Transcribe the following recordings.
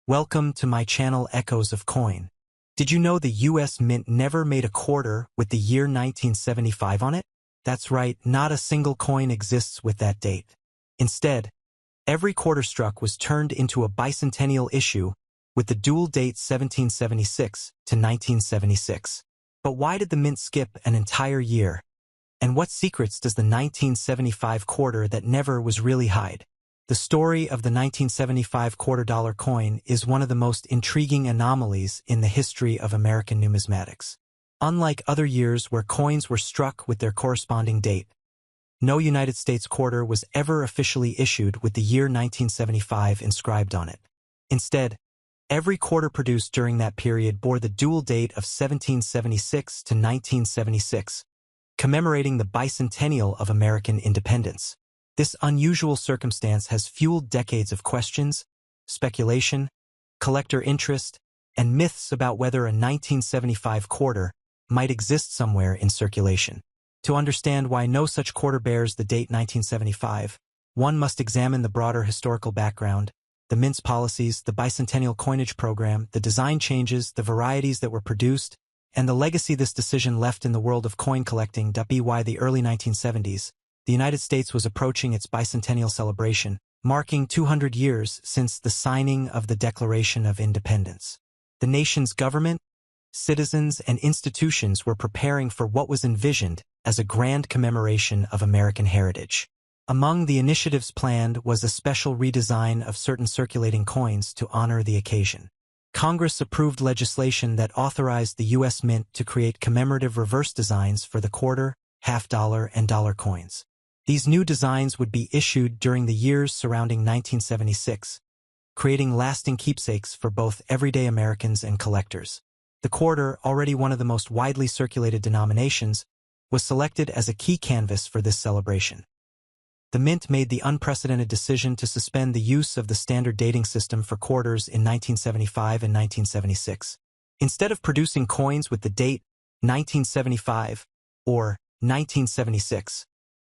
Welcome to my channel Echoes of Coin. Did you know the US Mint never made a quarter with the year 1975 on it? That's right, not a single coin exists with that date. Instead, every quarter struck was turned into a bicentennial issue with the dual date 1776 to 1976. But why did the Mint skip an entire year? And what secrets does the 1975 quarter that never was really hide? The story of the 1975 quarter-dollar coin is one of the most intriguing anomalies in the history of American numismatics. Unlike other years where coins were struck with their corresponding date, no United States quarter was ever officially issued with the year 1975 inscribed on it. Instead, every quarter produced during that period bore the dual date of 1776 to 1976, commemorating the bicentennial of American independence. This unusual circumstance has fueled decades of questions, speculation, collector interest, and myths about whether a 1975 quarter might exist somewhere in circulation. To understand why no such quarter bears the date 1975, one must examine the broader historical background, the Mint's policies, the bicentennial coinage program, the design changes, the varieties that were produced, and the legacy this decision left in the world of coin collecting. By the early 1970s, the United States was approaching its bicentennial celebration, marking 200 years since the signing of the Declaration of Independence. The nation's government, citizens, and institutions were preparing for what was envisioned as a grand commemoration of American heritage. Among the initiatives planned was a special redesign of certain circulating coins to honor the occasion. Congress approved legislation that authorized the U.S. Mint to create commemorative reverse designs for the quarter, half-dollar, and dollar coins. These new designs would be issued during the years surrounding 1976, creating lasting keepsakes for both everyday Americans and collectors. The quarter, already one of the most widely circulated denominations, was selected as a key canvas for this celebration. The Mint made the unprecedented decision to suspend the use of the standard dating system for quarters in 1975 and 1976. Instead of producing coins with the date 1975 or 1976,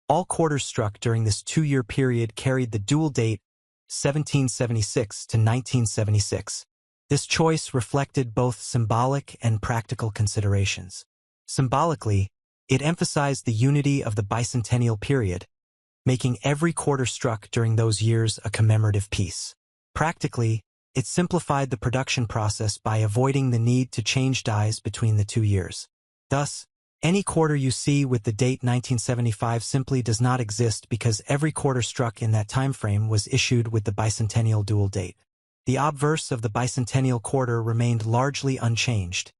all quarters struck during this two-year period carried the dual date 1776 to 1976. This choice reflected both symbolic and practical considerations. Symbolically, it emphasized the unity of the bicentennial period, making every quarter struck during those years a commemorative piece. Practically, it simplified the production process by avoiding the need to change dies between the 2 years. Thus, any quarter you see with the date 1975 simply does not exist because every quarter struck in that time frame was issued with the bicentennial dual date. The obverse of the bicentennial quarter remained largely unchanged,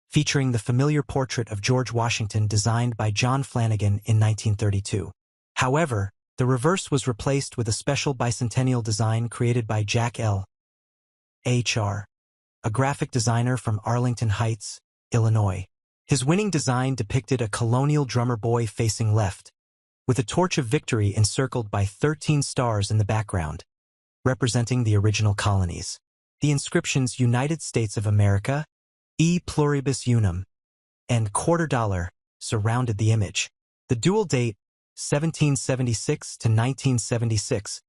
featuring the familiar portrait of George Washington designed by John Flanagan in 1932. However, the reverse was replaced with a special bicentennial design created by Jack L. H.R., a graphic designer from Arlington Heights, Illinois. His winning design depicted a colonial drummer boy facing left, with a torch of victory encircled by 13 stars in the background, representing the original colonies. The inscriptions United States of America, E pluribus unum, and quarter dollar surrounded the image. The dual date, 1776 to 1976,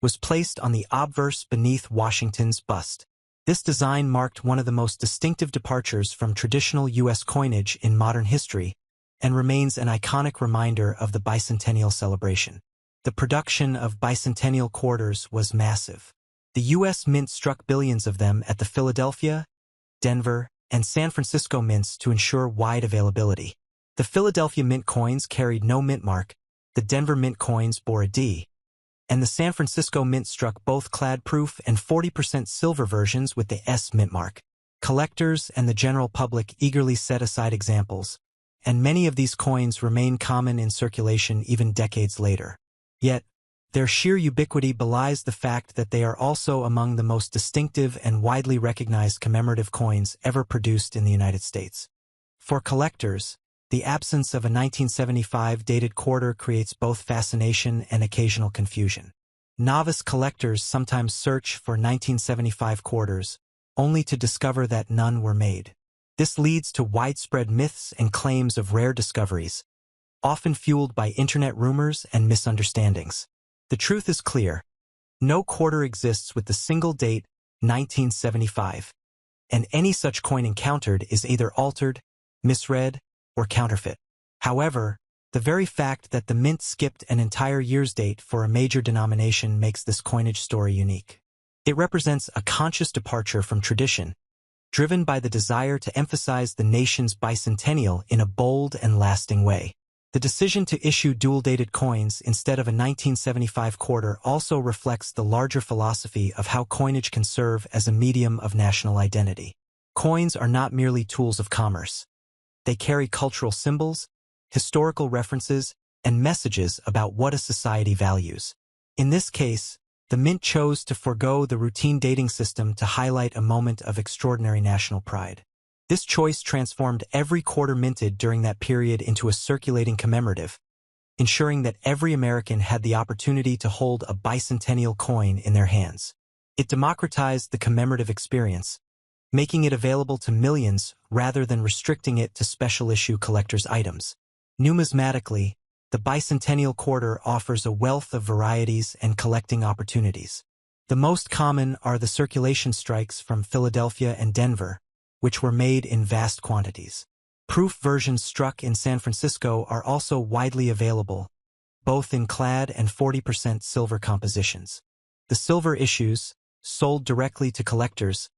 was placed on the obverse beneath Washington's bust. This design marked one of the most distinctive departures from traditional U.S. coinage in modern history and remains an iconic reminder of the bicentennial celebration. The production of bicentennial quarters was massive. The U.S. Mint struck billions of them at the Philadelphia, Denver, and San Francisco mints to ensure wide availability. The Philadelphia Mint coins carried no mint mark, the Denver Mint coins bore a D, and the San Francisco Mint struck both clad-proof and 40% silver versions with the S mint mark. Collectors and the general public eagerly set aside examples, and many of these coins remain common in circulation even decades later. Yet, their sheer ubiquity belies the fact that they are also among the most distinctive and widely recognized commemorative coins ever produced in the United States. For collectors, the absence of a 1975 dated quarter creates both fascination and occasional confusion. Novice collectors sometimes search for 1975 quarters, only to discover that none were made. This leads to widespread myths and claims of rare discoveries, often fueled by internet rumors and misunderstandings. The truth is clear. No quarter exists with the single date 1975, and any such coin encountered is either altered, misread, or counterfeit. However, the very fact that the mint skipped an entire year's date for a major denomination makes this coinage story unique. It represents a conscious departure from tradition, driven by the desire to emphasize the nation's bicentennial in a bold and lasting way. The decision to issue dual-dated coins instead of a 1975 quarter also reflects the larger philosophy of how coinage can serve as a medium of national identity. Coins are not merely tools of commerce. They carry cultural symbols, historical references, and messages about what a society values. In this case, the mint chose to forego the routine dating system to highlight a moment of extraordinary national pride. This choice transformed every quarter minted during that period into a circulating commemorative, ensuring that every American had the opportunity to hold a bicentennial coin in their hands. It democratized the commemorative experience, making it available to millions rather than restricting it to special-issue collector's items. Numismatically, the bicentennial quarter offers a wealth of varieties and collecting opportunities. The most common are the circulation strikes from Philadelphia and Denver, which were made in vast quantities. Proof versions struck in San Francisco are also widely available, both in clad and 40% silver compositions. The silver issues, sold directly to collectors,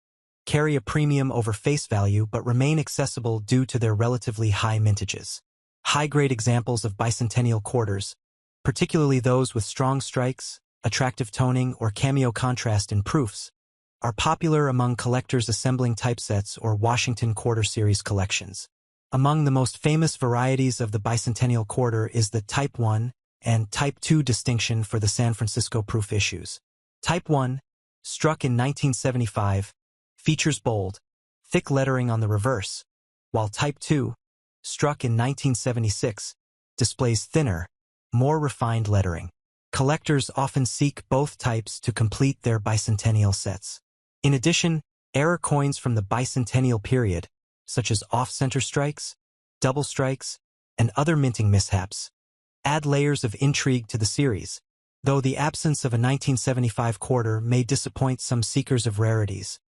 carry a premium over face value but remain accessible due to their relatively high mintages. High-grade examples of bicentennial quarters, particularly those with strong strikes, attractive toning, or cameo contrast in proofs, are popular among collectors assembling typesets or Washington Quarter Series collections. Among the most famous varieties of the bicentennial quarter is the Type 1 and Type 2 distinction for the San Francisco proof issues. Type 1, struck in 1975, features bold, thick lettering on the reverse, while Type 2, struck in 1976, displays thinner, more refined lettering. Collectors often seek both types to complete their bicentennial sets. In addition, error coins from the bicentennial period, such as off-center strikes, double strikes, and other minting mishaps, add layers of intrigue to the series, though the absence of a 1975 quarter may disappoint some seekers of rarities.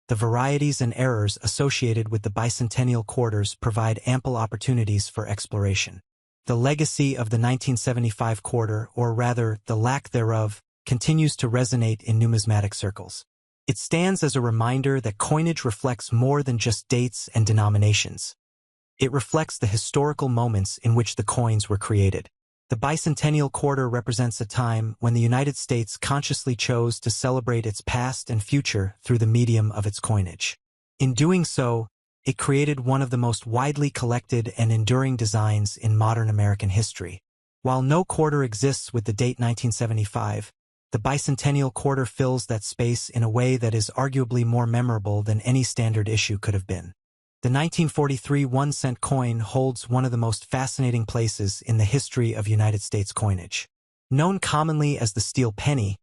The varieties and errors associated with the bicentennial quarters provide ample opportunities for exploration. The legacy of the 1975 quarter, or rather the lack thereof, continues to resonate in numismatic circles. It stands as a reminder that coinage reflects more than just dates and denominations. It reflects the historical moments in which the coins were created. The bicentennial quarter represents a time when the United States consciously chose to celebrate its past and future through the medium of its coinage. In doing so, it created one of the most widely collected and enduring designs in modern American history. While no quarter exists with the date 1975, the bicentennial quarter fills that space in a way that is arguably more memorable than any standard issue could have been. The 1943 1-cent coin holds one of the most fascinating places in the history of United States coinage. Known commonly as the steel penny,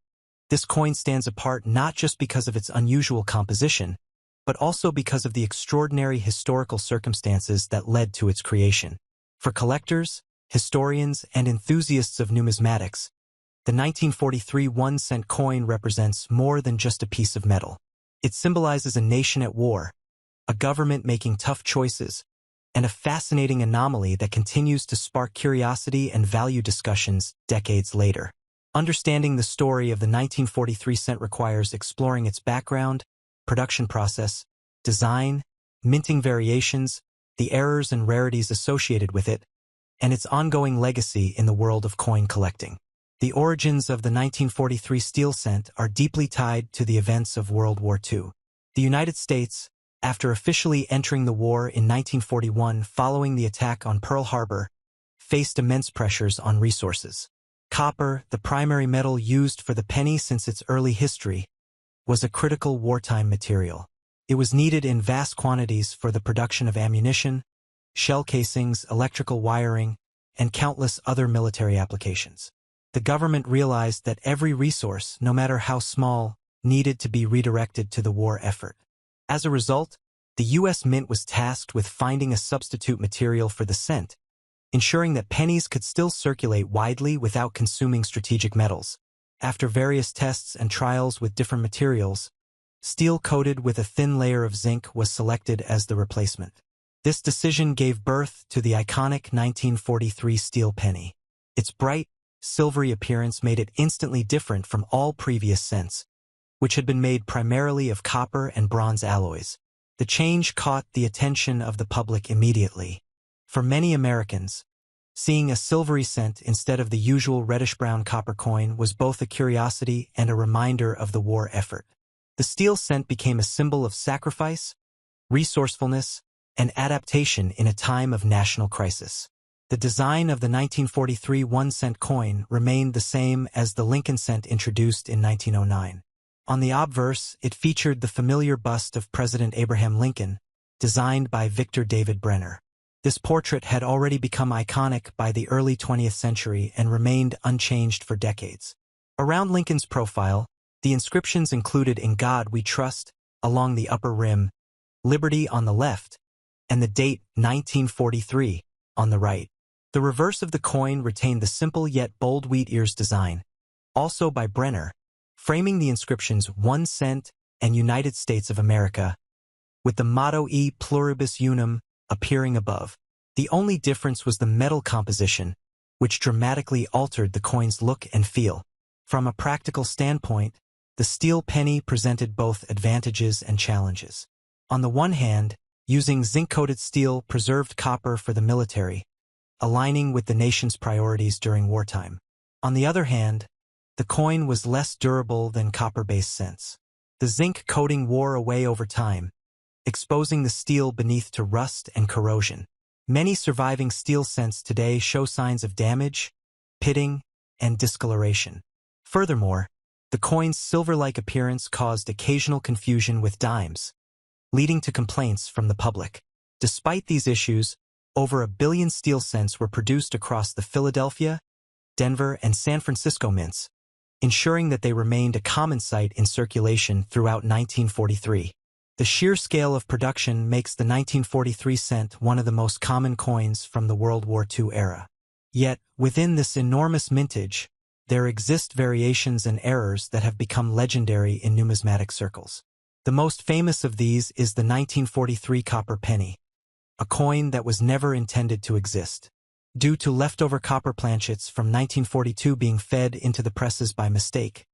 this coin stands apart not just because of its unusual composition, but also because of the extraordinary historical circumstances that led to its creation. For collectors, historians, and enthusiasts of numismatics, the 1943 1-cent coin represents more than just a piece of metal. It symbolizes a nation at war, a government making tough choices, and a fascinating anomaly that continues to spark curiosity and value discussions decades later. Understanding the story of the 1943 cent requires exploring its background, production process, design, minting variations, the errors and rarities associated with it, and its ongoing legacy in the world of coin collecting. The origins of the 1943 steel cent are deeply tied to the events of World War II. The United States, after officially entering the war in 1941 following the attack on Pearl Harbor, faced immense pressures on resources. Copper, the primary metal used for the penny since its early history, was a critical wartime material. It was needed in vast quantities for the production of ammunition, shell casings, electrical wiring, and countless other military applications. The government realized that every resource, no matter how small, needed to be redirected to the war effort. As a result, the U.S. Mint was tasked with finding a substitute material for the cent, ensuring that pennies could still circulate widely without consuming strategic metals. After various tests and trials with different materials, Steel coated with a thin layer of zinc was selected as the replacement. This decision gave birth to the iconic 1943 steel penny. Its bright, silvery appearance made it instantly different from all previous cents, which had been made primarily of copper and bronze alloys. The change caught the attention of the public immediately. For many Americans, seeing a silvery cent instead of the usual reddish-brown copper coin was both a curiosity and a reminder of the war effort. The steel cent became a symbol of sacrifice, resourcefulness, and adaptation in a time of national crisis. The design of the 1943 1-cent coin remained the same as the Lincoln cent introduced in 1909. On the obverse, it featured the familiar bust of President Abraham Lincoln, designed by Victor David Brenner. This portrait had already become iconic by the early 20th century and remained unchanged for decades. Around Lincoln's profile, the inscriptions included "In God We Trust" along the upper rim, "Liberty" on the left, and the date 1943 on the right. The reverse of the coin retained the simple yet bold wheat ears design, also by Brenner, framing the inscriptions 1 cent and United States of America, with the motto E pluribus unum appearing above. The only difference was the metal composition, which dramatically altered the coin's look and feel. From a practical standpoint, the steel penny presented both advantages and challenges. On the one hand, using zinc-coated steel preserved copper for the military, aligning with the nation's priorities during wartime. On the other hand, the coin was less durable than copper-based cents. The zinc coating wore away over time, exposing the steel beneath to rust and corrosion. Many surviving steel cents today show signs of damage, pitting, and discoloration. Furthermore, the coin's silver-like appearance caused occasional confusion with dimes, leading to complaints from the public. Despite these issues, over 1 billion steel cents were produced across the Philadelphia, Denver, and San Francisco mints, ensuring that they remained a common sight in circulation throughout 1943. The sheer scale of production makes the 1943 cent one of the most common coins from the World War II era. Yet, within this enormous mintage, there exist variations and errors that have become legendary in numismatic circles. The most famous of these is the 1943 copper penny, a coin that was never intended to exist. Due to leftover copper planchets from 1942 being fed into the presses by mistake,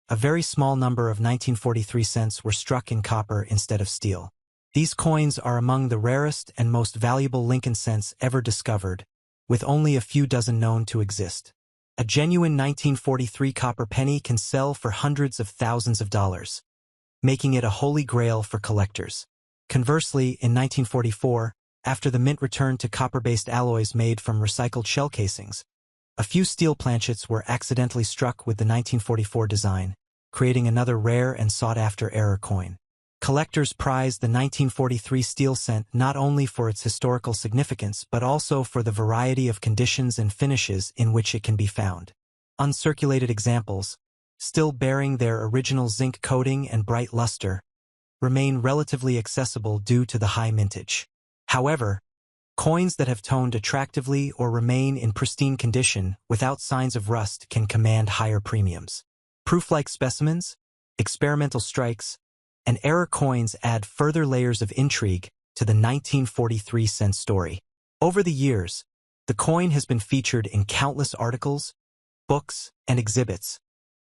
a very small number of 1943 cents were struck in copper instead of steel. These coins are among the rarest and most valuable Lincoln cents ever discovered, with only a few dozen known to exist. A genuine 1943 copper penny can sell for hundreds of thousands of dollars, making it a holy grail for collectors. Conversely, in 1944, after the mint returned to copper-based alloys made from recycled shell casings, a few steel planchets were accidentally struck with the 1944 design, creating another rare and sought-after error coin. Collectors prize the 1943 steel cent not only for its historical significance but also for the variety of conditions and finishes in which it can be found. Uncirculated examples, still bearing their original zinc coating and bright luster, remain relatively accessible due to the high mintage. However, coins that have toned attractively or remain in pristine condition without signs of rust can command higher premiums. Proof-like specimens, experimental strikes, and error coins add further layers of intrigue to the 1943 cent story. Over the years, the coin has been featured in countless articles, books, and exhibits,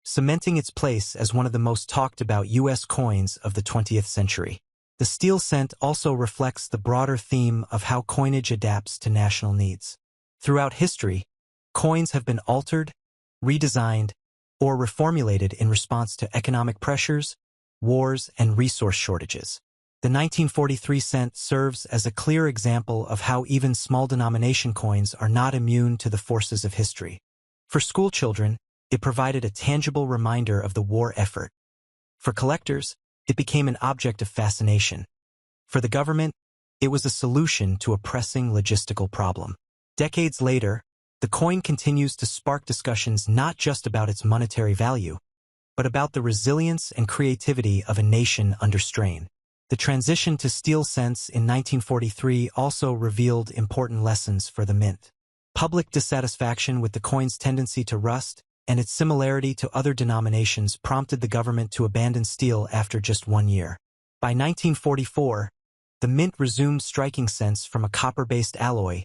cementing its place as one of the most talked about U.S. coins of the 20th century. The steel cent also reflects the broader theme of how coinage adapts to national needs. Throughout history, coins have been altered, redesigned, or reformulated in response to economic pressures, wars, and resource shortages. The 1943 cent serves as a clear example of how even small denomination coins are not immune to the forces of history. For school children, it provided a tangible reminder of the war effort. For collectors, it became an object of fascination. For the government, it was a solution to a pressing logistical problem. Decades later, the coin continues to spark discussions not just about its monetary value, but about the resilience and creativity of a nation under strain. The transition to steel cents in 1943 also revealed important lessons for the mint. Public dissatisfaction with the coin's tendency to rust and its similarity to other denominations prompted the government to abandon steel after just 1 year. By 1944, the mint resumed striking cents from a copper-based alloy,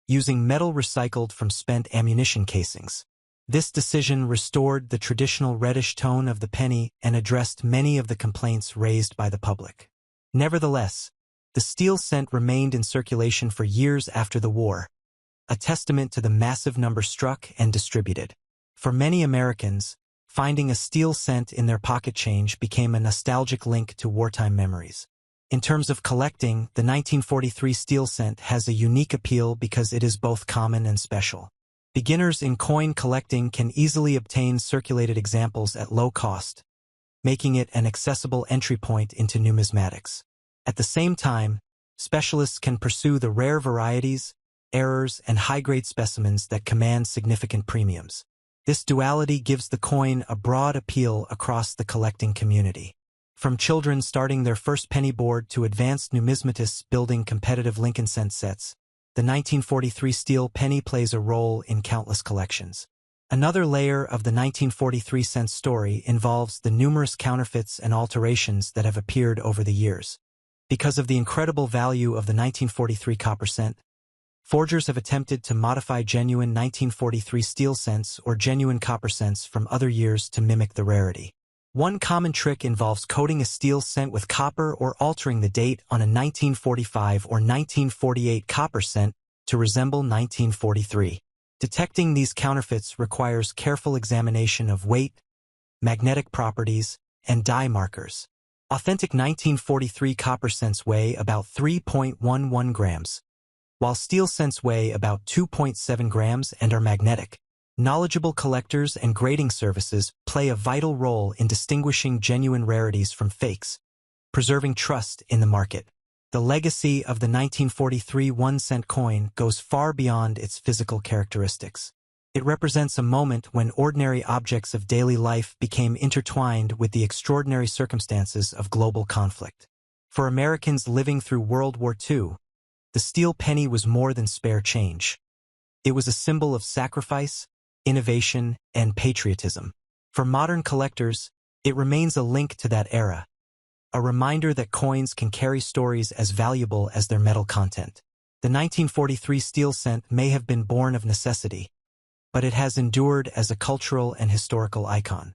using metal recycled from spent ammunition casings. This decision restored the traditional reddish tone of the penny and addressed many of the complaints raised by the public. Nevertheless, the steel cent remained in circulation for years after the war, a testament to the massive number struck and distributed. For many Americans, finding a steel cent in their pocket change became a nostalgic link to wartime memories. In terms of collecting, the 1943 steel cent has a unique appeal because it is both common and special. Beginners in coin collecting can easily obtain circulated examples at low cost, making it an accessible entry point into numismatics. At the same time, specialists can pursue the rare varieties, errors, and high-grade specimens that command significant premiums. This duality gives the coin a broad appeal across the collecting community. From children starting their first penny board to advanced numismatists building competitive Lincoln cent sets, the 1943 steel penny plays a role in countless collections. Another layer of the 1943 cent story involves the numerous counterfeits and alterations that have appeared over the years. Because of the incredible value of the 1943 copper cent, forgers have attempted to modify genuine 1943 steel cents or genuine copper cents from other years to mimic the rarity. One common trick involves coating a steel cent with copper or altering the date on a 1945 or 1948 copper cent to resemble 1943. Detecting these counterfeits requires careful examination of weight, magnetic properties, and die markers. Authentic 1943 copper cents weigh about 3.11 grams, while steel cents weigh about 2.7 grams and are magnetic. Knowledgeable collectors and grading services play a vital role in distinguishing genuine rarities from fakes, preserving trust in the market. The legacy of the 1943 1-cent coin goes far beyond its physical characteristics. It represents a moment when ordinary objects of daily life became intertwined with the extraordinary circumstances of global conflict. For Americans living through World War II, the steel penny was more than spare change. It was a symbol of sacrifice, innovation, and patriotism. For modern collectors, it remains a link to that era, a reminder that coins can carry stories as valuable as their metal content. The 1943 steel cent may have been born of necessity, but it has endured as a cultural and historical icon.